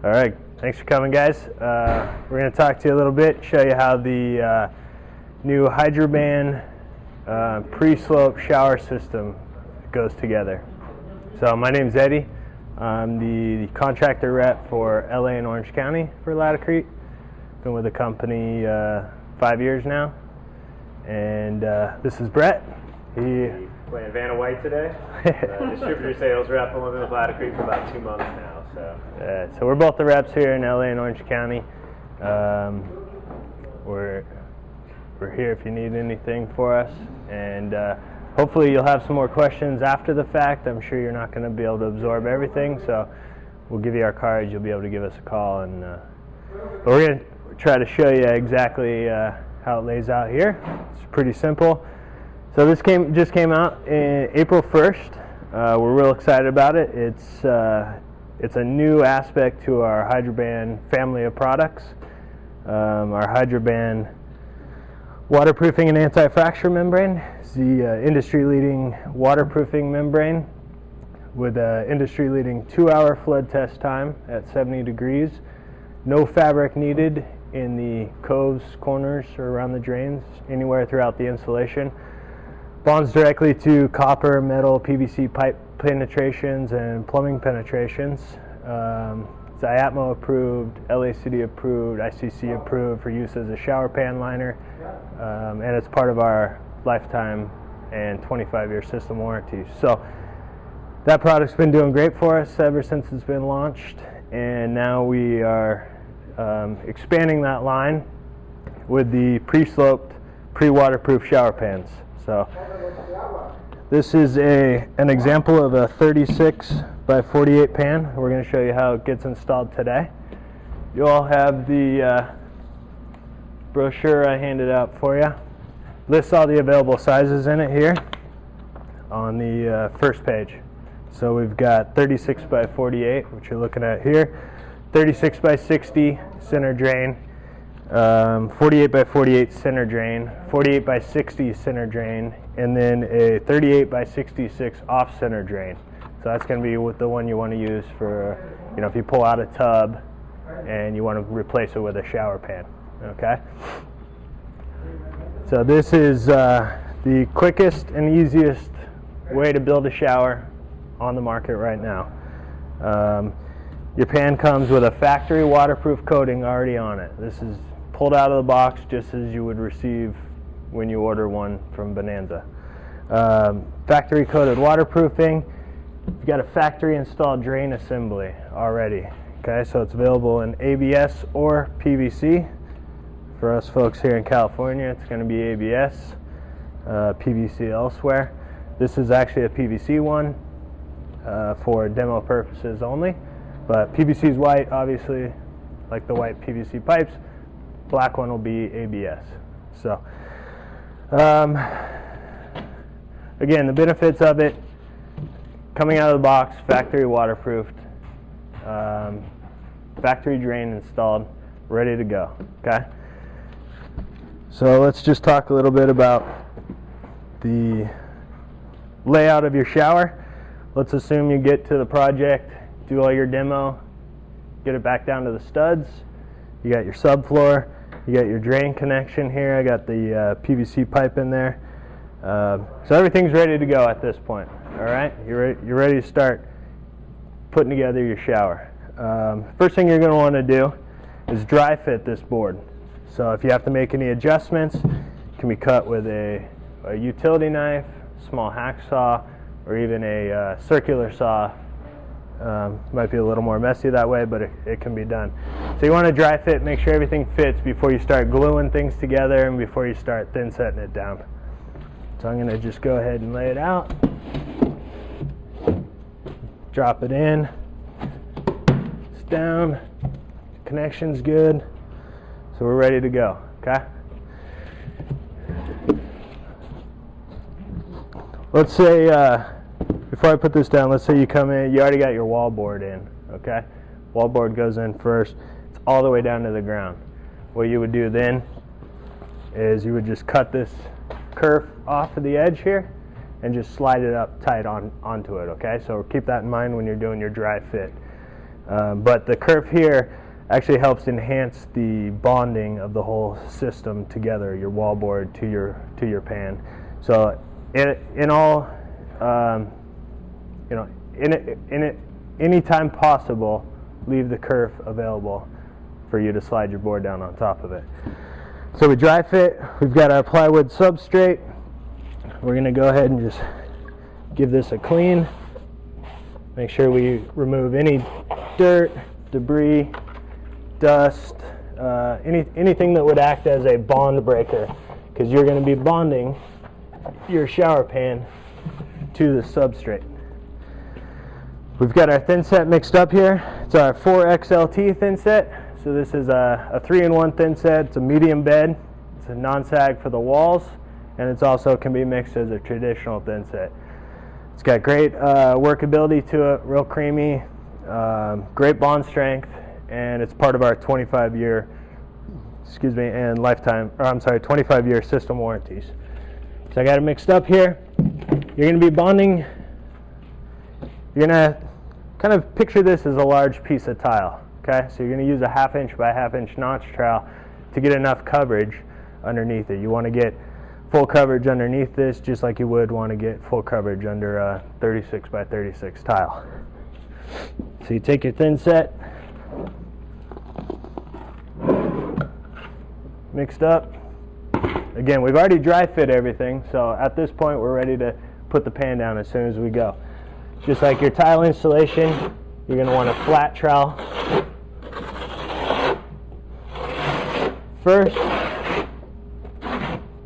All right, thanks for coming, guys. We're going to talk to you a little bit, show you how the new Hydroban pre-slope shower system goes together. So my name's Eddie. I'm the contractor rep for LA and Orange County for Laticrete. Been with the company 5 years now. And this is Brett. Playing Vanna White today. Distributor sales rep. I've been with Laticrete for about 2 months now. So we're both the reps here in LA and Orange County. We're here if you need anything for us, and hopefully you'll have some more questions after the fact. I'm sure you're not going to be able to absorb everything, so we'll give you our cards. You'll be able to give us a call, and but we're going to try to show you exactly how it lays out here. It's pretty simple. So this just came out in April 1st. We're real excited about it. It's a new aspect to our Hydroban family of products. Our Hydroban waterproofing and anti-fracture membrane is the industry-leading waterproofing membrane with an industry-leading 2-hour flood test time at 70 degrees. No fabric needed in the coves, corners, or around the drains, anywhere throughout the installation. Bonds directly to copper, metal, PVC pipe penetrations and plumbing penetrations. It's IATMO approved, LACD approved, ICC approved for use as a shower pan liner, and it's part of our lifetime and 25-year system warranty. So that product's been doing great for us ever since it's been launched, and now we are expanding that line with the pre-sloped, pre-waterproof shower pans. So this is an example of a 36 by 48 pan. We're going to show you how it gets installed today. You all have the brochure I handed out for you. Lists all the available sizes in it here on the first page. So we've got 36 by 48, which you're looking at here, 36 by 60 center drain, 48 by 48 center drain, 48 by 60 center drain, and then a 38 by 66 off center drain. So that's going to be the one you want to use for, if you pull out a tub and you want to replace it with a shower pan. Okay. So this is the quickest and easiest way to build a shower on the market right now. Your pan comes with a factory waterproof coating already on it. This is pulled out of the box just as you would receive when you order one from Bonanza. Factory coated waterproofing. You've got a factory installed drain assembly already. Okay, so it's available in ABS or PVC. For us folks here in California, it's going to be ABS, PVC elsewhere. This is actually a PVC one for demo purposes only, but PVC is white, obviously, like the white PVC pipes. Black one will be ABS. So again, the benefits of it: coming out of the box, factory waterproofed, factory drain installed, ready to go. Okay, so let's just talk a little bit about the layout of your shower. Let's assume you get to the project, do all your demo, get it back down to the studs. You got your subfloor, you got your drain connection here. I got the PVC pipe in there. So everything's ready to go at this point. All right, you're ready to start putting together your shower. First thing you're going to want to do is dry fit this board. So if you have to make any adjustments, it can be cut with a utility knife, small hacksaw, or even a circular saw. Might be a little more messy that way, but it can be done. So you want to dry fit, make sure everything fits before you start gluing things together and before you start thin setting it down. So I'm going to just go ahead and lay it out. Drop it in. It's down. Connection's good. So we're ready to go. Okay? Let's say, before I put this down, let's say you come in, you already got your wall board in. Okay? Wall board goes in first. It's all the way down to the ground. What you would do then is you would just cut this kerf off of the edge here and just slide it up tight onto it. Okay, so keep that in mind when you're doing your dry fit. But the kerf here actually helps enhance the bonding of the whole system together, your wallboard to your pan. So in all, any time possible, leave the kerf available for you to slide your board down on top of it. So we dry fit. We've got our plywood substrate. We're going to go ahead and just give this a clean. Make sure we remove any dirt, debris, dust, anything that would act as a bond breaker, because you're going to be bonding your shower pan to the substrate. We've got our thin set mixed up here. It's our 4XLT thin set. So this is a 3-in-1 thin set. It's a medium bed. It's a non-sag for the walls, and it's also can be mixed as a traditional thin set. It's got great workability to it, real creamy, great bond strength, and it's part of our 25-year, and 25-year system warranties. So I got it mixed up here. You're going to be bonding. You're going to kind of picture this as a large piece of tile. Okay, so you're going to use a 1/2 inch by 1/2 inch notch trowel to get enough coverage underneath it. You want to get full coverage underneath this, just like you would want to get full coverage under a 36 by 36 tile. So you take your thin set, mixed up. Again, we've already dry fit everything, so at this point we're ready to put the pan down as soon as we go. Just like your tile installation, you're going to want a flat trowel first,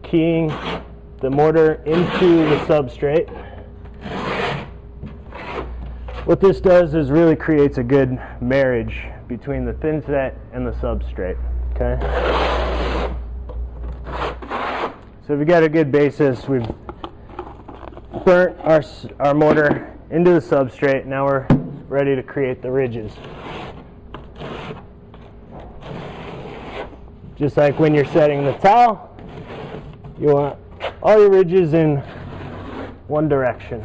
keying the mortar into the substrate. What this does is really creates a good marriage between the thin set and the substrate. Okay. So we've got a good basis. We've burnt our mortar into the substrate. Now we're ready to create the ridges. Just like when you're setting the tile, you want all your ridges in one direction.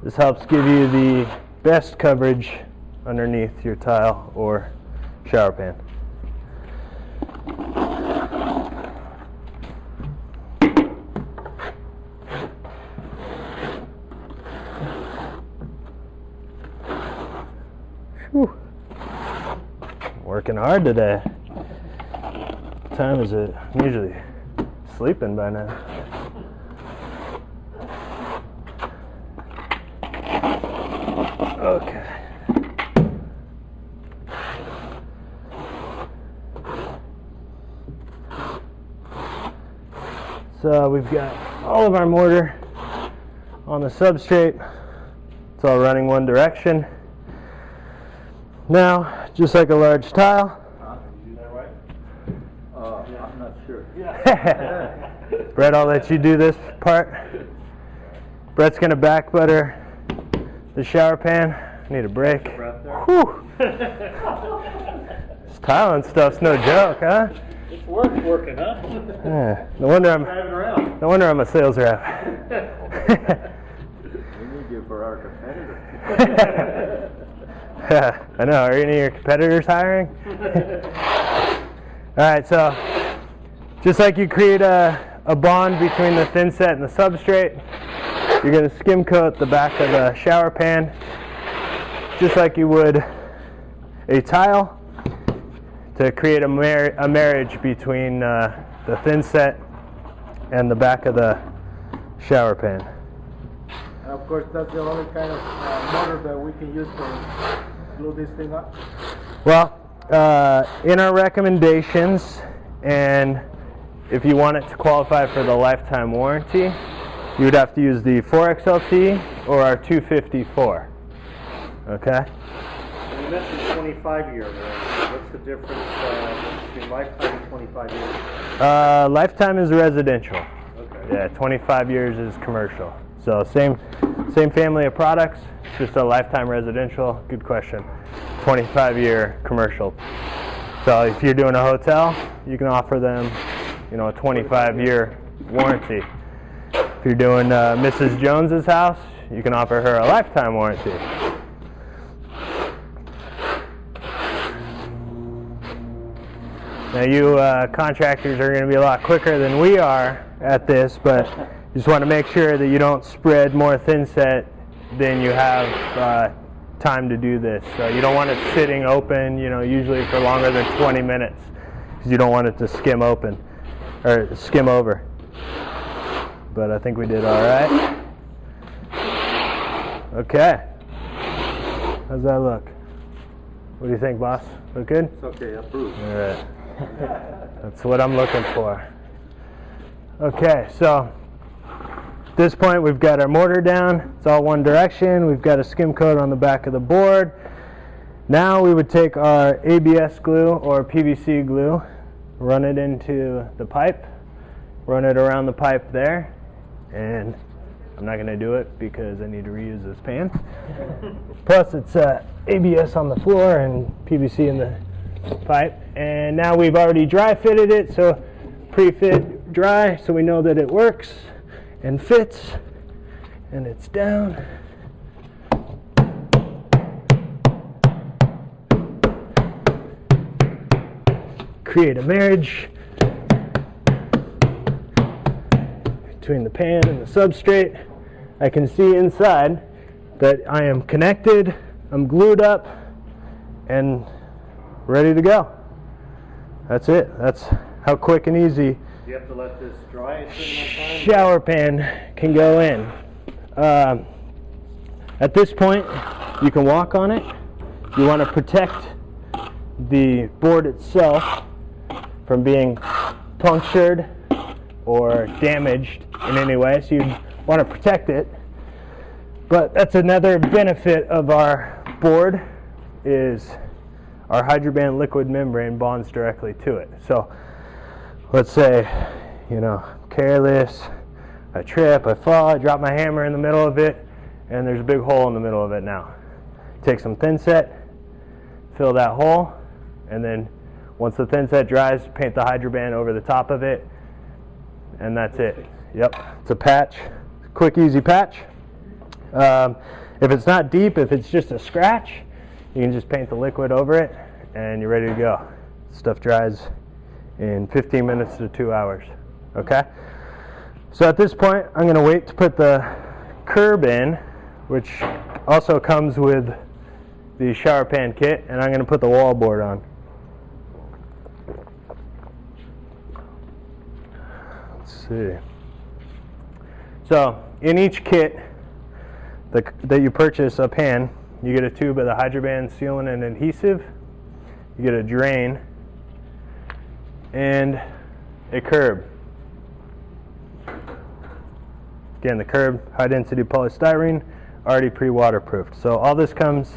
This helps give you the best coverage underneath your tile or shower pan. Whew. Working hard today. What time is it? I'm usually sleeping by now. Okay. So we've got all of our mortar on the substrate. It's all running one direction. Now, just like a large tile. Did you do that right? I'm not sure. Brett, I'll let you do this part. Brett's going to back butter the shower pan. Need a break. Whew. This tiling stuff's no joke, huh? It's working, huh? Yeah. No wonder I'm a sales rep. We need you for our competitor. I know. Are any of your competitors hiring? All right. So, just like you create a bond between the thin set and the substrate, you're going to skim coat the back of the shower pan just like you would a tile to create a marriage between the thin set and the back of the shower pan. And of course, that's the only kind of mortar that we can use to glue this thing up. Well, in our recommendations, and if you want it to qualify for the lifetime warranty, you would have to use the 4XLT or our 254. Okay? You mentioned 25-year warranty. What's the difference between lifetime and 25 years? Lifetime is residential. Yeah, 25 years is commercial. So same family of products, just a lifetime residential. Good question. 25-year commercial. So if you're doing a hotel, you can offer them, a 25-year warranty. If you're doing Mrs. Jones's house, you can offer her a lifetime warranty. Now you contractors are going to be a lot quicker than we are at this, but you just want to make sure that you don't spread more thin set than you have time to do this. So you don't want it sitting open, usually for longer than 20 minutes, because you don't want it to skim open or skim over. But I think we did all right. Okay. How's that look? What do you think, boss? Look good? It's okay, approved. All right. That's what I'm looking for. Okay, so at this point we've got our mortar down. It's all one direction. We've got a skim coat on the back of the board. Now we would take our ABS glue or PVC glue, run it into the pipe, run it around the pipe there, and I'm not going to do it because I need to reuse this pan. Plus it's ABS on the floor and PVC in the pipe. And now we've already dry fitted it, so pre-fit dry, so we know that it works and fits, and it's down. Create a marriage between the pan and the substrate. I can see inside that I am connected, I'm glued up, and ready to go. That's it. That's how quick and easy You have to let this dry shower pan can go in. At this point, you can walk on it. You want to protect the board itself from being punctured or damaged in any way, so you want to protect it. But that's another benefit of our board, is our Hydroband liquid membrane bonds directly to it. So let's say, careless, I trip, I fall, I drop my hammer in the middle of it, and there's a big hole in the middle of it now. Take some thin set, fill that hole, and then once the thin set dries, paint the Hydroband over the top of it, and that's it. Yep, it's a patch, quick, easy patch. If it's not deep, if it's just a scratch, you can just paint the liquid over it, and you're ready to go. Stuff dries in 15 minutes to 2 hours. Okay? So at this point, I'm going to wait to put the curb in, which also comes with the shower pan kit, and I'm going to put the wall board on. Let's see. So in each kit that you purchase a pan, you get a tube of the Hydroband sealant and adhesive, you get a drain, and a curb. Again, the curb, high density polystyrene, already pre-waterproofed. So all this comes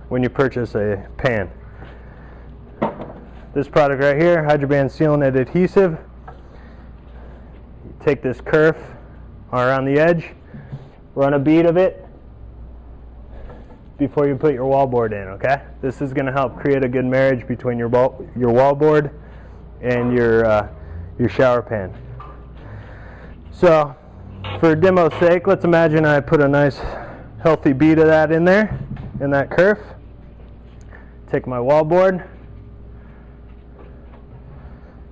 when you purchase a pan. This product right here, Hydroband sealant and adhesive. You take this kerf around the edge, run a bead of it before you put your wallboard in, okay? This is going to help create a good marriage between your wallboard and your shower pan. So, for demo's sake, let's imagine I put a nice healthy bead of that in there, in that kerf. Take my wallboard.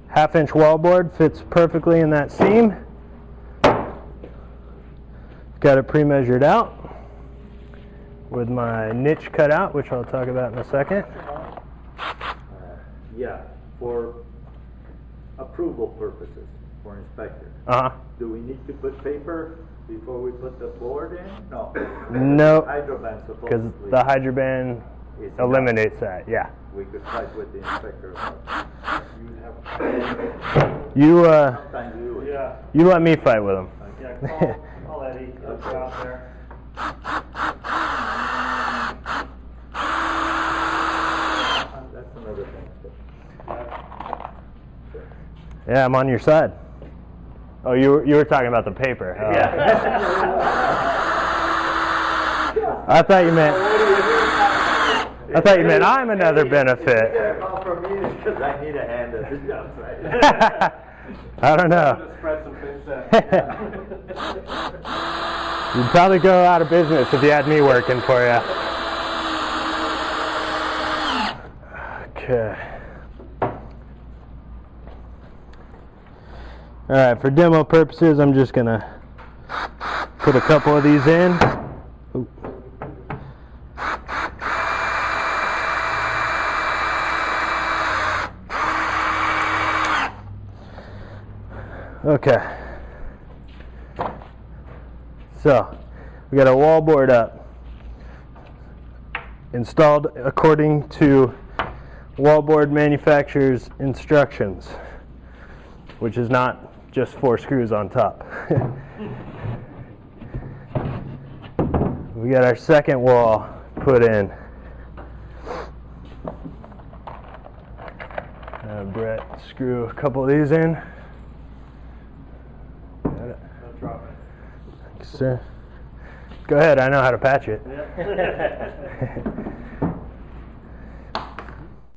Half-inch wallboard fits perfectly in that seam. Got it pre-measured out with my niche cut out, which I'll talk about in a second. Yeah, for approval purposes, for inspector. Do we need to put paper before we put the board in? No. No, Hydroband because supposedly. the Hydroband is eliminates that, yeah. We could fight with the inspector about You, sometimes we would. Yeah, you let me fight with them. yeah, call Eddie, he'll go out there. That's another thing. Yeah, I'm on your side. Oh, you were talking about the paper. Oh. Yeah. I thought you meant I'm another benefit. Call for me because I need a hand at the job site. I don't know. Just spread some things You'd probably go out of business if you had me working for you. Okay. Alright, for demo purposes, I'm just going to put a couple of these in. Ooh. Okay. So, we got a wallboard up. Installed according to wallboard manufacturer's instructions, which is not just 4 screws on top. We got our second wall put in. Brett, screw a couple of these in. Got it. Don't drop it. Thanks, sir. Go ahead, I know how to patch it. Yeah.